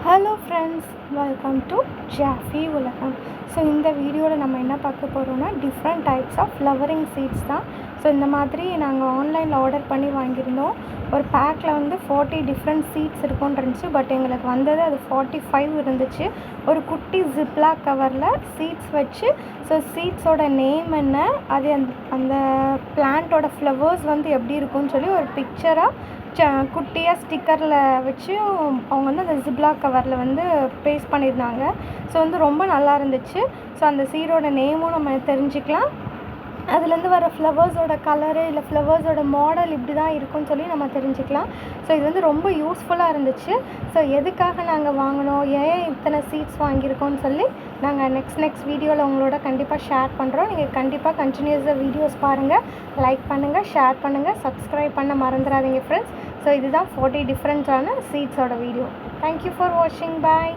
Hello friends, welcome to Jaffy உலகம். So இந்த வீடியோவில் நம்ம என்ன பார்க்க போகிறோம்னா different types of flowering seeds தான். ஸோ இந்த மாதிரி நாங்கள் ஆன்லைனில் ஆர்டர் பண்ணி வாங்கியிருந்தோம். ஒரு பேக்கில் வந்து 40 டிஃப்ரெண்ட் சீட்ஸ் இருக்கும்னு இருந்துச்சு. பட் எங்களுக்கு வந்தது அது 45 இருந்துச்சு. ஒரு குட்டி ஜிப்லாக் கவரில் சீட்ஸ் வச்சு, ஸோ சீட்ஸோட நேம் என்ன, அது அந்த பிளான்ட்டோட ஃப்ளவர்ஸ் வந்து எப்படி இருக்கும்னு சொல்லி ஒரு பிக்சராக குட்டியாக ஸ்டிக்கரில் வச்சு அவங்க வந்து அந்த ஜிப்லாக் கவரில் வந்து பேஸ்ட் பண்ணியிருந்தாங்க. ஸோ வந்து ரொம்ப நல்லா இருந்துச்சு. ஸோ அந்த சீடோட நேமும் நம்ம தெரிஞ்சுக்கலாம். அதுலேருந்து வர ஃப்ளவர்ஸோட கலரு இல்லை ஃப்ளவர்ஸோட மாடல் இப்படி தான் இருக்கும்னு சொல்லி நம்ம தெரிஞ்சுக்கலாம். ஸோ இது வந்து ரொம்ப யூஸ்ஃபுல்லாக இருந்துச்சு. ஸோ எதுக்காக நாங்கள் வாங்கினோம், ஏன் இத்தனை சீட்ஸ் வாங்கியிருக்கோம்னு சொல்லி நாங்கள் நெக்ஸ்ட் வீடியோவில் உங்களோட கண்டிப்பாக ஷேர் பண்ணுறோம். நீங்கள் கண்டிப்பாக கண்டினியூஸாக வீடியோஸ் பாருங்கள், லைக் பண்ணுங்கள், ஷேர் பண்ணுங்கள், சப்ஸ்கிரைப் பண்ண மறந்துடாதீங்க ஃப்ரெண்ட்ஸ். ஸோ இதுதான் 40 டிஃப்ரெண்ட்டான சீட்ஸோட வீடியோ. தேங்க்யூ ஃபார் வாட்சிங். பாய்.